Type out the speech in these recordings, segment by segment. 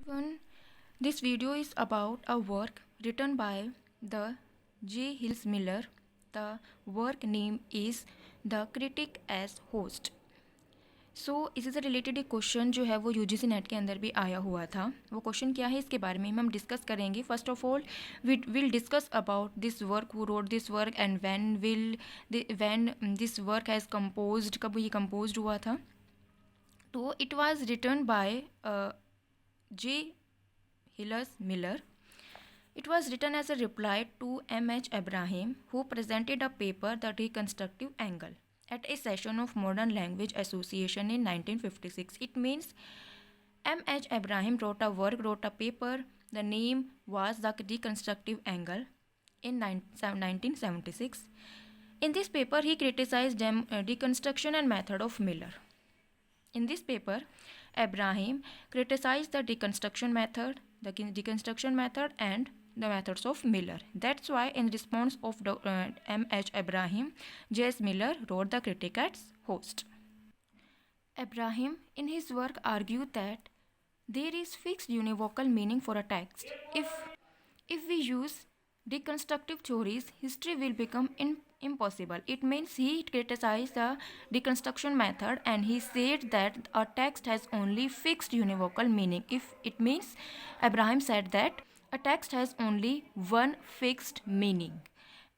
everyone. This video is about a work written by the J. Hills Miller. The work name is The Critic as Host. इसी से related एक question जो है वो UGC net के अंदर भी आया हुआ था. वो क्वेश्चन क्या है इसके बारे में हम डिस्कस करेंगे. First of all we will discuss about this work, who wrote this work and when this work has composed, कब ये कंपोज्ड हुआ था. तो it was written by J. Hills Miller. It was written as a reply to M.H. Abraham, who presented a paper, The Reconstructive Angle, at a session of Modern Language Association in 1956. It means M.H. Abraham wrote a paper. The name was The Reconstructive Angle in 1976. In this paper, he criticized deconstruction and method of Miller. In this paper, Abraham criticized the deconstruction method and the methods of Miller. That's why in response of M.H. Abraham, J.S. Miller wrote the Critic as Host. Abraham in his work argued that there is fixed univocal meaning for a text. If we use deconstructive theories, history will become impossible. It means he criticized the deconstruction method and he said that a text has only fixed univocal meaning. If it means Abraham said that a text has only one fixed meaning.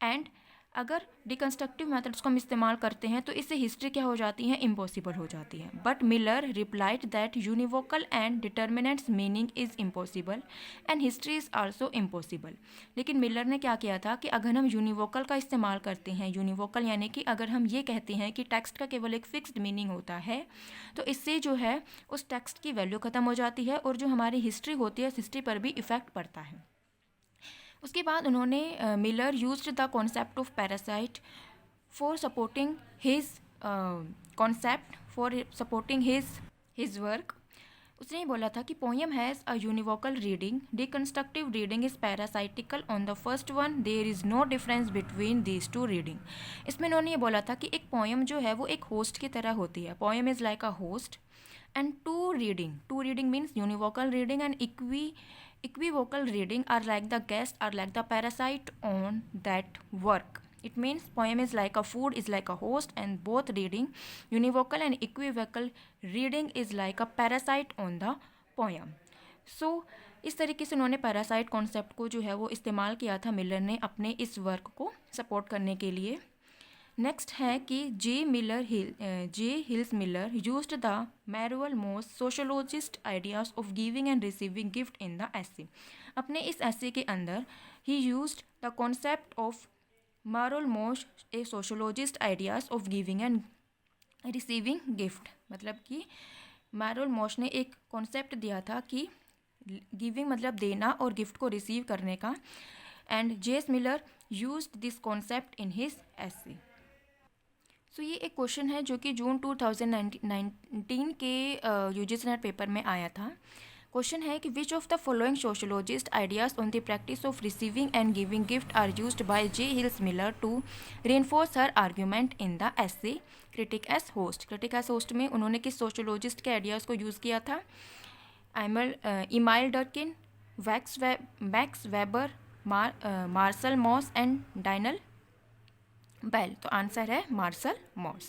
And अगर डिकन्स्ट्रक्टिव methods को हम इस्तेमाल करते हैं तो इससे history क्या हो जाती है, इम्पॉसिबल हो जाती है. But Miller replied that univocal and determinants meaning is impossible and history is also impossible. लेकिन मिलर ने क्या किया था कि अगर हम यूनिवोकल का इस्तेमाल करते हैं, यूनिवोकल यानी कि अगर हम ये कहते हैं कि टेक्स्ट का केवल एक फिक्स्ड मीनिंग होता है, तो इससे जो है उस टेक्स्ट की वैल्यू ख़त्म हो जाती है और जो हमारी हिस्ट्री होती है उस हिस्ट्री पर भी इफ़ेक्ट पड़ता है. उसके बाद उन्होंने Miller used the concept of parasite for supporting his work. उसने बोला था कि poem has a univocal reading, deconstructive reading is parasitical on the first one, there is no difference between these two reading. इसमें उन्होंने ये बोला था कि एक पोएम जो है वो एक होस्ट की तरह होती है. Poem is like a host and two reading means univocal reading and equivocal reading are like the guest, are like the parasite on that work. It means poem is like a food, is like a host, and both reading, univocal and equivocal reading is like a parasite on the poem. So इस तरीके से उन्होंने parasite concept को जो है वो इस्तेमाल किया था मिलर ने अपने इस वर्क को सपोर्ट करने के लिए. नेक्स्ट है कि J hills Miller used the Marcel Mauss sociologist ideas of giving and receiving gift in the essay. अपने इस एसे के अंदर ही used the concept of Marcel Mauss a sociologist ideas of giving and receiving gift. मतलब कि मैरुअल मोस ने एक कॉन्सेप्ट दिया था कि गिविंग मतलब देना और गिफ्ट को रिसीव करने का, and J S. Miller used this concept in his essay. So ये एक क्वेश्चन है जो कि जून 2019 के यूजीसी नेट पेपर में आया था. क्वेश्चन है कि which of the following sociologist ideas on the practice of receiving and giving gift are used by J hills Miller to reinforce her argument in the essay critic as host. Critic as host में उन्होंने किस sociologist के ideas को use किया था? Emile Durkheim, Max Weber, Marcel Mauss and Daniel Bell. तो answer है Marcel moss.